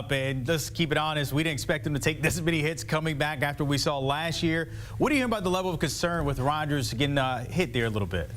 up. And let's keep it honest, we didn't expect him to take this many hits coming back after we saw last year. What do you hear about the level of concern with Rodgers getting hit there a little bit?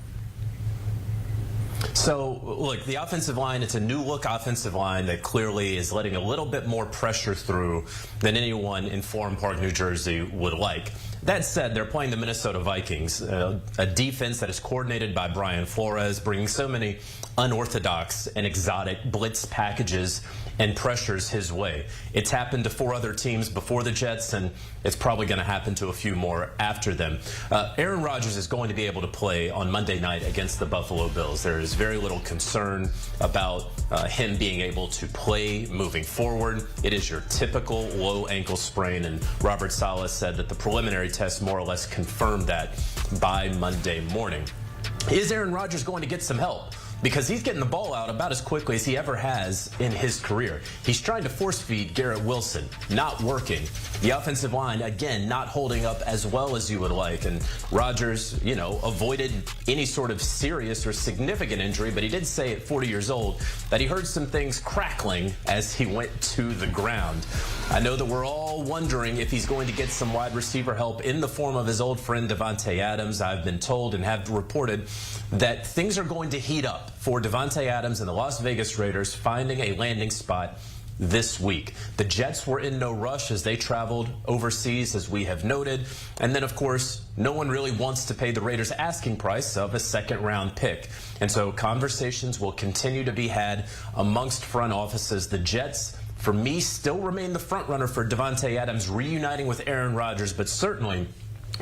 So, look, the offensive line, it's a new-look offensive line that clearly is letting a little bit more pressure through than anyone in Forum Park, New Jersey would like. That said, they're playing the Minnesota Vikings, a defense that is coordinated by Brian Flores, bringing so many unorthodox and exotic blitz packages and pressures his way. It's happened to 4 other teams before the Jets, and it's probably going to happen to a few more after them. Aaron Rodgers is going to be able to play on Monday night against the Buffalo Bills. There is very little concern about him being able to play moving forward. It is your typical low ankle sprain, and Robert Saleh said that the preliminary test more or less confirmed that by Monday morning. Is Aaron Rodgers going to get some help? Because he's getting the ball out about as quickly as he ever has in his career. He's trying to force feed Garrett Wilson, not working. The offensive line, again, not holding up as well as you would like. And Rodgers, you know, avoided any sort of serious or significant injury, but he did say at 40 years old that he heard some things crackling as he went to the ground. I know that we're all wondering if he's going to get some wide receiver help in the form of his old friend Davante Adams. I've been told and have reported that things are going to heat up for Davante Adams and the Las Vegas Raiders finding a landing spot this week. The Jets were in no rush as they traveled overseas, as we have noted. And then, of course, no one really wants to pay the Raiders' asking price of a second-round pick. And so conversations will continue to be had amongst front offices. The Jets, for me, still remain the front runner for Davante Adams reuniting with Aaron Rodgers, but certainly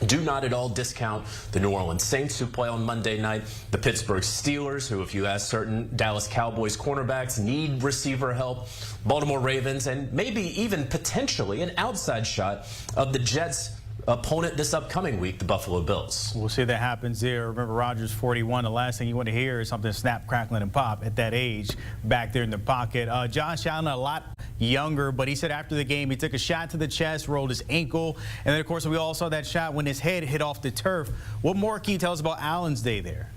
do not at all discount the New Orleans Saints, who play on Monday night, the Pittsburgh Steelers, who, if you ask certain Dallas Cowboys cornerbacks, need receiver help, Baltimore Ravens, and maybe even potentially an outside shot of the Jets' opponent this upcoming week, the Buffalo Bills. We'll see if that happens there. Remember, Rodgers 41. The last thing you want to hear is something snap, crackling, and pop at that age back there in the pocket. Josh Allen, a lot younger, but he said after the game he took a shot to the chest, rolled his ankle, and then, of course, we all saw that shot when his head hit off the turf. What more can you tell us about Allen's day there?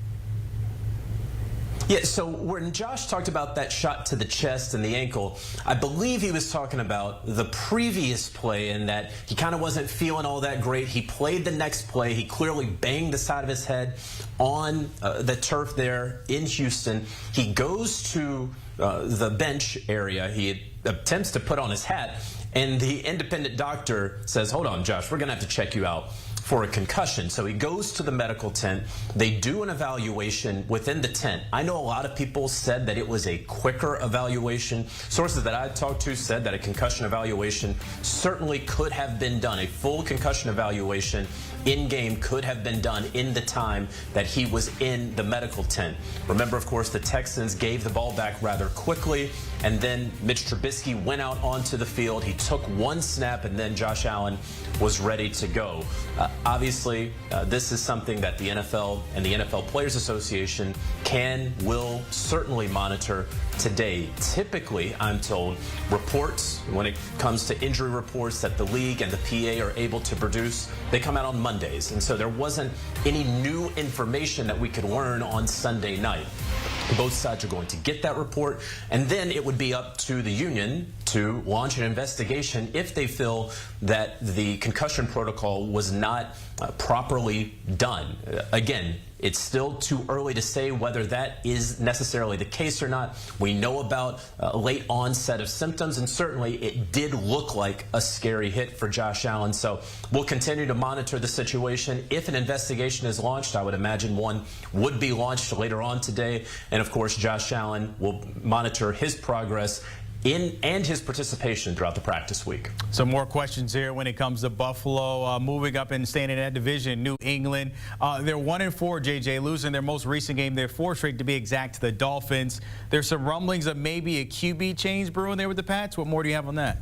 Yeah, so when Josh talked about that shot to the chest and the ankle, I believe he was talking about the previous play in that he kind of wasn't feeling all that great. He played the next play. He clearly banged the side of his head on the turf there in Houston. He goes to the bench area. He attempts to put on his hat, and the independent doctor says, "Hold on, Josh, we're going to have to check you out for a concussion." So he goes to the medical tent. They do an evaluation within the tent. I know a lot of people said that it was a quicker evaluation. Sources that I talked to said that a concussion evaluation certainly could have been done. A full concussion evaluation in-game could have been done in the time that he was in the medical tent. Remember, of course, the Texans gave the ball back rather quickly, and then Mitch Trubisky went out onto the field. He took one snap, and then Josh Allen was ready to go. Obviously, this is something that the NFL and the NFL Players Association will certainly monitor today. Typically, I'm told, reports, when it comes to injury reports that the league and the PA are able to produce, they come out on Mondays. And so there wasn't any new information that we could learn on Sunday night. Both sides are going to get that report, and then it would be up to the union to launch an investigation if they feel that the concussion protocol was not properly done. Again, it's still too early to say whether that is necessarily the case or not. We know about late onset of symptoms, and certainly it did look like a scary hit for Josh Allen. So we'll continue to monitor the situation. If an investigation is launched, I would imagine one would be launched later on today. And of course, Josh Allen will monitor his progress and his participation throughout the practice week. Some more questions here when it comes to Buffalo moving up and staying in that division. New England, they're 1-4, JJ, losing their most recent game. They're 4 straight to be exact to the Dolphins. There's some rumblings of maybe a QB change brewing there with the Pats. What more do you have on that?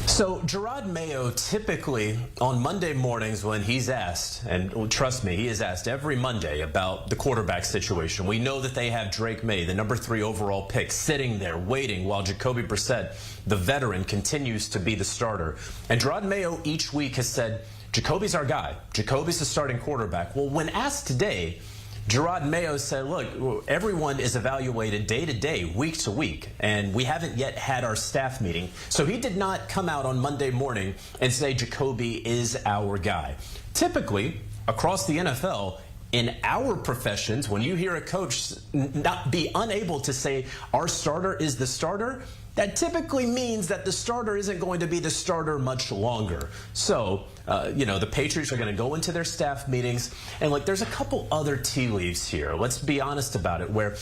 So Gerard Mayo, typically on Monday mornings when he's asked, and trust me, he is asked every Monday about the quarterback situation. We know that they have Drake May, the number 3 overall pick, sitting there waiting while Jacoby Brissett, the veteran, continues to be the starter. And Gerard Mayo each week has said, Jacoby's our guy. Jacoby's the starting quarterback. Well, when asked today, Gerard Mayo said, look, everyone is evaluated day to day, week to week, and we haven't yet had our staff meeting. So he did not come out on Monday morning and say Jacoby is our guy. Typically, across the NFL, in our professions, when you hear a coach not be unable to say our starter is the starter, that typically means that the starter isn't going to be the starter much longer. So, the Patriots are going to go into their staff meetings, and look, there's a couple other tea leaves here. Let's be honest about it, where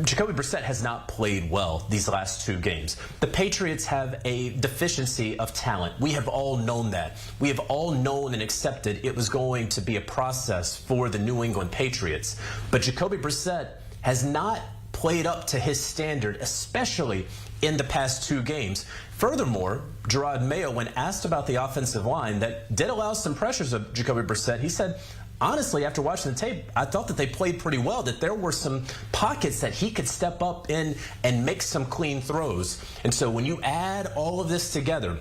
Jacoby Brissett has not played well these last 2 games. The Patriots have a deficiency of talent. We have all known that. We have all known and accepted it was going to be a process for the New England Patriots. But Jacoby Brissett has not played up to his standard, especially in the past 2 games. Furthermore, Gerard Mayo, when asked about the offensive line that did allow some pressures of Jacoby Brissett, he said, honestly, after watching the tape, I thought that they played pretty well, that there were some pockets that he could step up in and make some clean throws. And so when you add all of this together,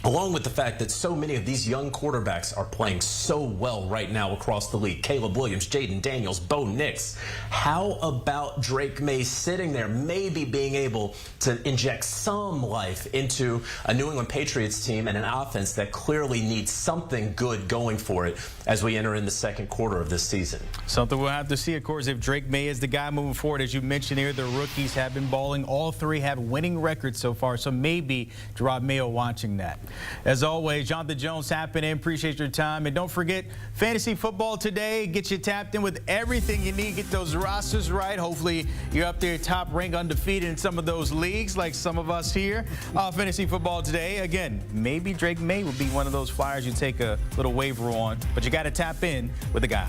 along with the fact that so many of these young quarterbacks are playing so well right now across the league, Caleb Williams, Jaden Daniels, Bo Nix, how about Drake May sitting there, maybe being able to inject some life into a New England Patriots team and an offense that clearly needs something good going for it as we enter in the second quarter of this season? Something we'll have to see, of course, if Drake May is the guy moving forward. As you mentioned here, the rookies have been balling. All 3 have winning records so far, so maybe Gerard Mayo watching that. As always, Jonathan Jones tapping in. Appreciate your time. And don't forget, fantasy football today. Get you tapped in with everything you need. Get those rosters right. Hopefully, you're up there top rank undefeated in some of those leagues like some of us here. Fantasy football today. Again, maybe Drake May will be one of those flyers you take a little waiver on. But you got to tap in with the guys.